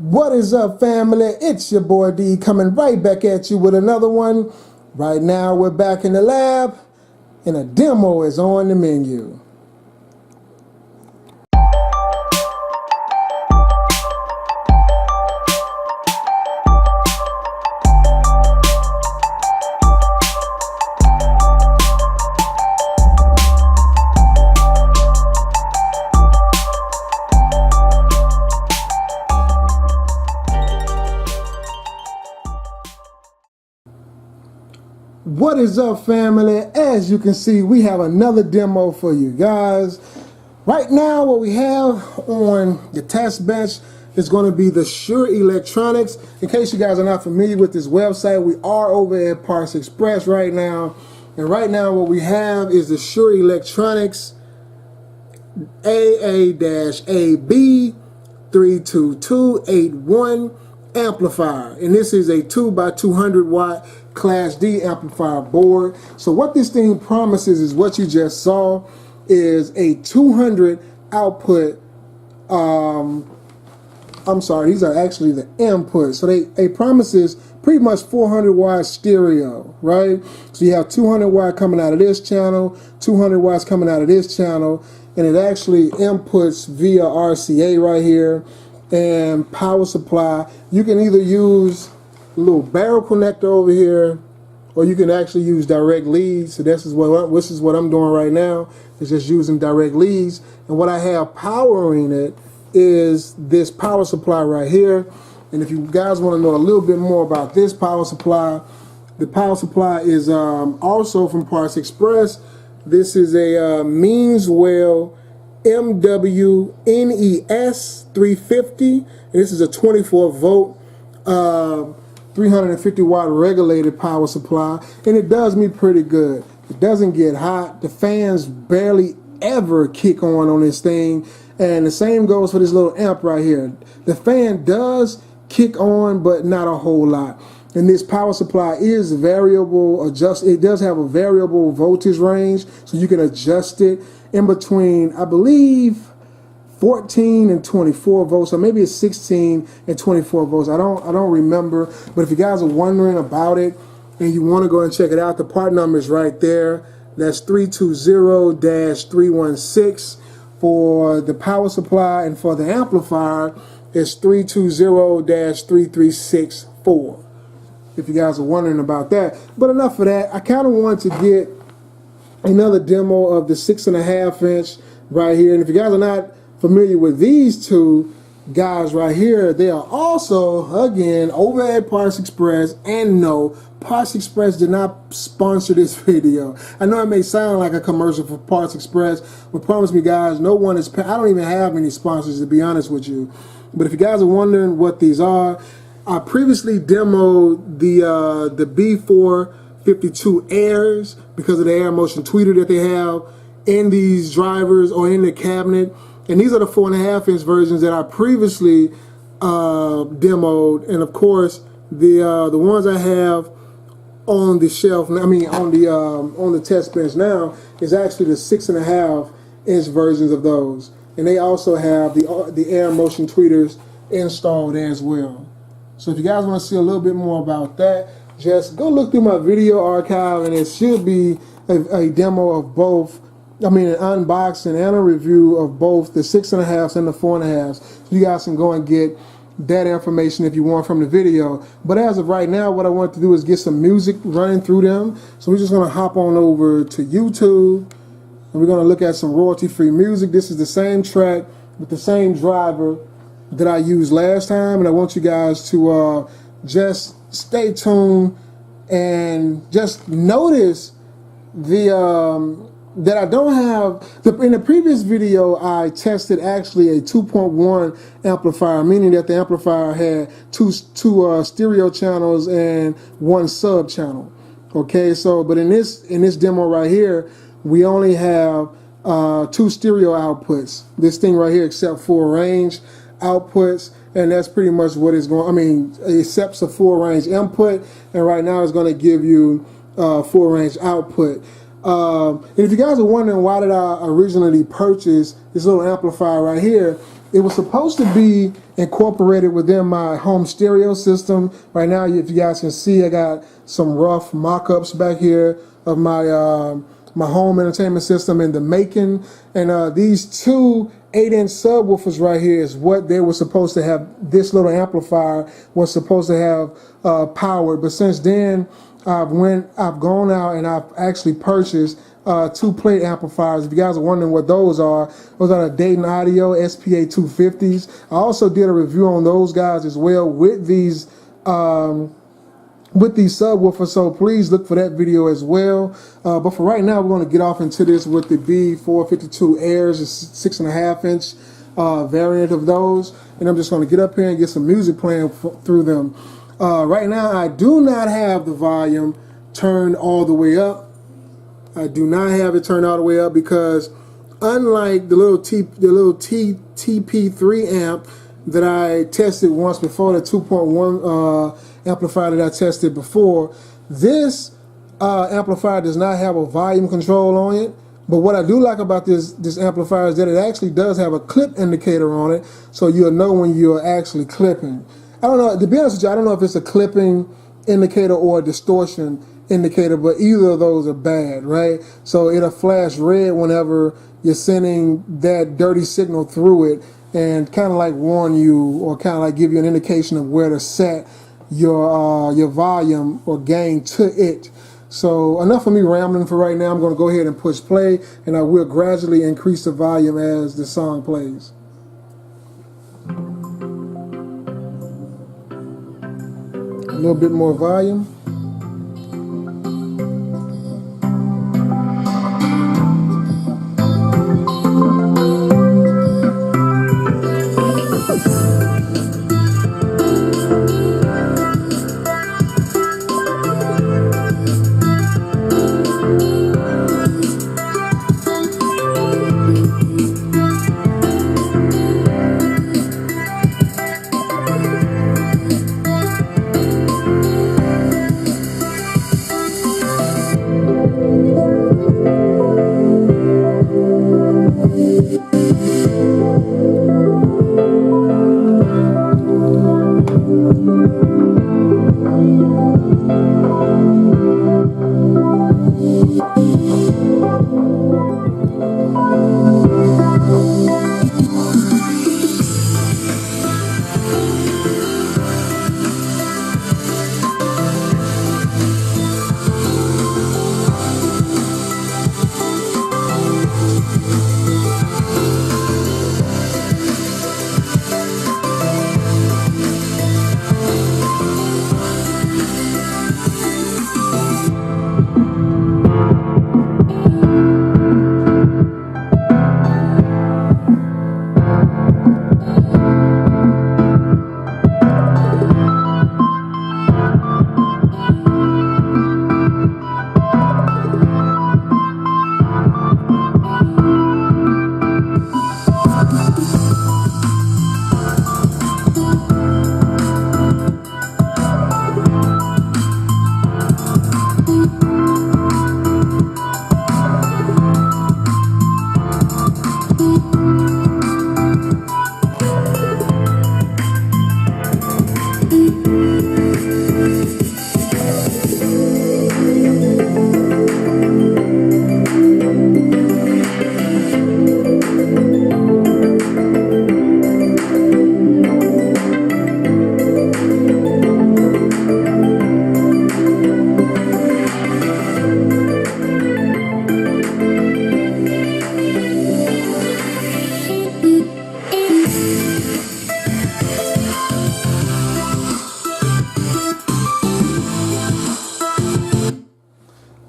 What is up, family? It's your boy D coming right back at you with another one. Right now we're back in the lab and a demo is on the menu. What is up, family? As you can see, we have another demo for you guys. Right now, what we have on the test bench is going to be the Shure Electronics. In case you guys are not familiar with this website, we are over at Parts Express right now. And right now, what we have is the Shure Electronics AB32281 amplifier. And this is a 2x200 watt Class D amplifier board. So what this thing promises is what you just saw is a 200 output. I'm sorry, these are actually the inputs. So they promises pretty much 400 watt stereo, right? So you have 200 watt coming out of this channel, 200 watts coming out of this channel, and it actually inputs via RCA right here and power supply. You can either use a little barrel connector over here, or you can actually use direct leads. So this is what I'm doing right now, is just using direct leads. And what I have powering it is this power supply right here. And if you guys want to know a little bit more about this power supply, the power supply is also from Parts Express. This is a Meanswell MWNES 350. And this is a 24 volt 350 watt regulated power supply, and it does me pretty good. It doesn't get hot. The fans barely ever kick on this thing, and the same goes for this little amp right here. The fan does kick on, but not a whole lot. And this power supply is variable. It does have a variable voltage range, so you can adjust it in between, I believe, 14 and 24 volts, or maybe it's 16 and 24 volts. I don't remember. But if you guys are wondering about it and you want to go and check it out, the part number is right there. That's 320-316 for the power supply, and for the amplifier, it's 320-3364. If you guys are wondering about that. But enough of that. I kind of want to get another demo of the 6.5 inch right here. And if you guys are not familiar with these two guys right here, they are also, again, over at Parts Express. And no, Parts Express did not sponsor this video. I know it may sound like a commercial for Parts Express, but promise me, guys, no one is I don't even have any sponsors, to be honest with you. But if you guys are wondering what these are, I previously demoed the B452 Airs because of the air motion tweeter that they have in these drivers or in the cabinet. And these are the 4.5 inch versions that I previously demoed. And of course, the ones I have on the shelf, I mean on the test bench now, is actually the 6.5 inch versions of those. And they also have the air motion tweeters installed as well. So if you guys want to see a little bit more about that, just go look through my video archive, and it should be a demo of both. I mean, an unboxing and a review of both the 6.5s and the 4.5s. So you guys can go and get that information if you want from the video. But as of right now, what I want to do is get some music running through them. So we're just going to hop on over to YouTube, and we're going to look at some royalty-free music. This is the same track with the same driver that I used last time, and I want you guys to just stay tuned and just notice that I don't have, in the previous video I tested actually a 2.1 amplifier, meaning that the amplifier had two stereo channels and one sub channel. Okay, so but in this demo right here, we only have 2 stereo outputs. This thing right here accepts full range outputs, and that's pretty much what it's going. I mean, it accepts a full range input, and right now it's going to give you full range output. And if you guys are wondering why did I originally purchase this little amplifier right here, it was supposed to be incorporated within my home stereo system. Right now, if you guys can see, I got some rough mock-ups back here of my my home entertainment system in the making. And these two 8-inch subwoofers right here is what they were supposed to have. This little amplifier was supposed to have powered. But since then, I've gone out and I've actually purchased 2 plate amplifiers. If you guys are wondering what those are the Dayton Audio SPA 250s. I also did a review on those guys as well with these subwoofers, so please look for that video as well. But for right now, we're going to get off into this with the B452 Airs, a 6.5-inch variant of those, and I'm just going to get up here and get some music playing through them. Right now, I do not have the volume turned all the way up. I do not have it turned all the way up because, unlike the little TP3 amp that I tested once before, the 2.1 amplifier that I tested before, this amplifier does not have a volume control on it. But what I do like about this amplifier is that it actually does have a clip indicator on it, so you'll know when you're actually clipping. I don't know, to be honest with you, I don't know if it's a clipping indicator or a distortion indicator, but either of those are bad, right? So it'll flash red whenever you're sending that dirty signal through it and kind of like warn you or kind of like give you an indication of where to set your volume or gain to it. So enough of me rambling for right now. I'm going to go ahead and push play, and I will gradually increase the volume as the song plays. A little bit more volume.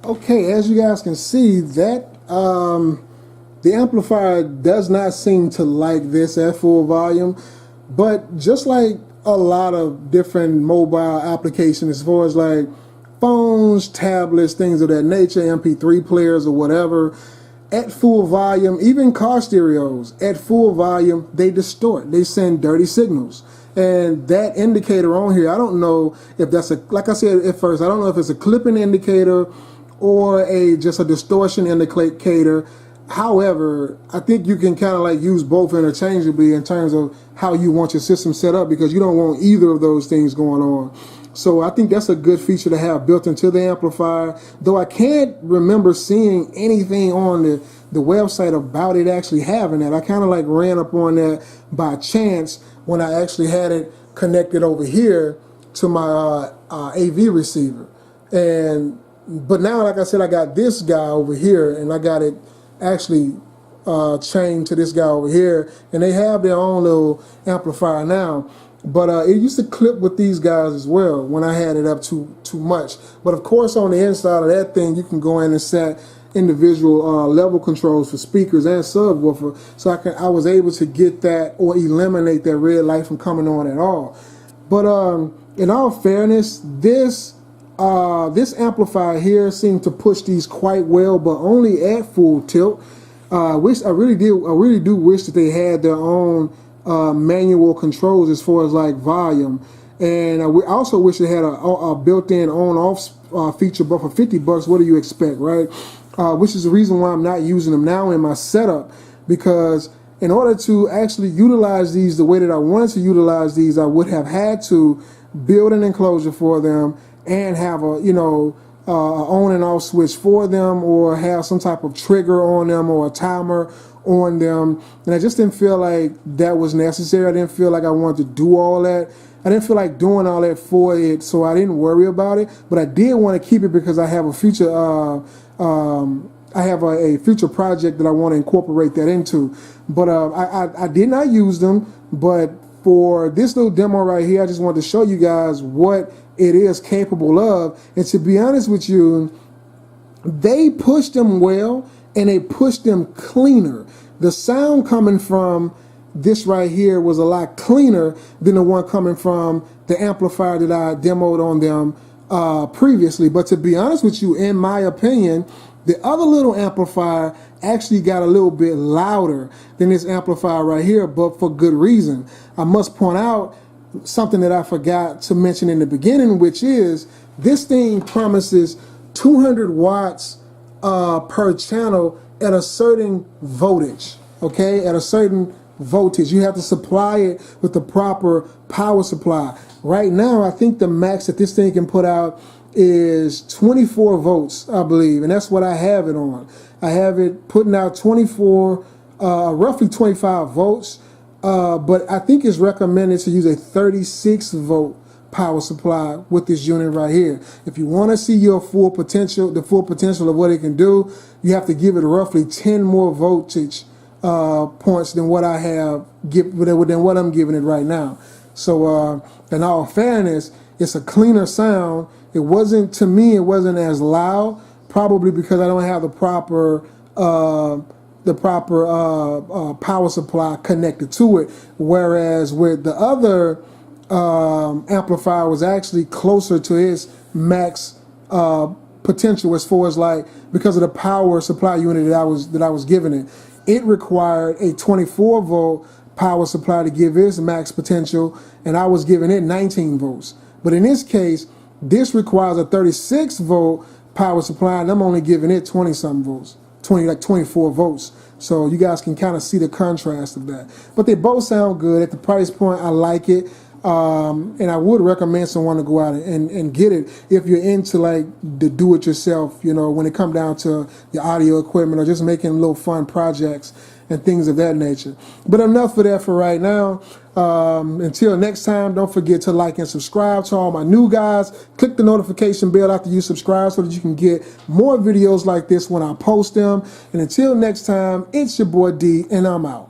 Okay, as you guys can see, that the amplifier does not seem to like this at full volume, but just like a lot of different mobile applications as far as like phones, tablets, things of that nature, MP3 players or whatever, at full volume, even car stereos, at full volume, they distort. They send dirty signals. And that indicator on here, I don't know if that's a, like I said at first, I don't know if it's a clipping indicator or just a distortion indicator. However, I think you can kind of like use both interchangeably in terms of how you want your system set up, because you don't want either of those things going on. So I think that's a good feature to have built into the amplifier, though I can't remember seeing anything on the website about it actually having that. I kind of like ran up on that by chance when I actually had it connected over here to my AV receiver. But now, like I said, I got this guy over here, and I got it actually chained to this guy over here, and they have their own little amplifier now. But it used to clip with these guys as well when I had it up too much. But of course, on the inside of that thing, you can go in and set individual level controls for speakers and subwoofer. So I was able to get that or eliminate that red light from coming on at all. But in all fairness, this amplifier here seemed to push these quite well, but only at full tilt. I really do wish that they had their own manual controls as far as like volume, and I also wish they had a built-in on-off feature. But for $50, what do you expect, right? Which is the reason why I'm not using them now in my setup, because in order to actually utilize these the way that I wanted to utilize these, I would have had to build an enclosure for them and have a on and off switch for them, or have some type of trigger on them or a timer on them. And I just didn't feel like that was necessary. I didn't feel like I wanted to do all that. I didn't feel like doing all that for it, so I didn't worry about it. But I did want to keep it because I have a future future project that I want to incorporate that into. But I did not use them. But for this little demo right here, I just wanted to show you guys what it is capable of. And to be honest with you, they pushed them well, and they pushed them cleaner. The sound coming from this right here was a lot cleaner than the one coming from the amplifier that I demoed on them previously. But to be honest with you, in my opinion, the other little amplifier actually got a little bit louder than this amplifier right here, but for good reason. I must point out something that I forgot to mention in the beginning, which is this thing promises 200 watts per channel at a certain voltage, okay? At a certain voltage. You have to supply it with the proper power supply. Right now, I think the max that this thing can put out is 24 volts, I believe, and that's what I have it on. I have it putting out 24, roughly 25 volts, but I think it's recommended to use a 36 volt power supply with this unit right here. If you want to see your full potential, the full potential of what it can do, you have to give it roughly 10 more voltage points than what I have than what I'm giving it right now. So in all fairness, it's a cleaner sound. It wasn't, to me, it wasn't as loud, probably because I don't have the proper power supply connected to it. Whereas with the other amplifier was actually closer to its max potential as far as like, because of the power supply unit that I was giving it. It required a 24 volt power supply to give its max potential, and I was giving it 19 volts. But in this case, this requires a 36 volt power supply, and I'm only giving it 20 something volts, 24 volts. So you guys can kind of see the contrast of that. But they both sound good. At the price point, I like it. And I would recommend someone to go out and get it if you're into like the do-it-yourself, when it comes down to your audio equipment or just making little fun projects and things of that nature. But enough of that for right now. Until next time, don't forget to like and subscribe. To all my new guys, click the notification bell after you subscribe so that you can get more videos like this when I post them. And until next time, it's your boy D, and I'm out.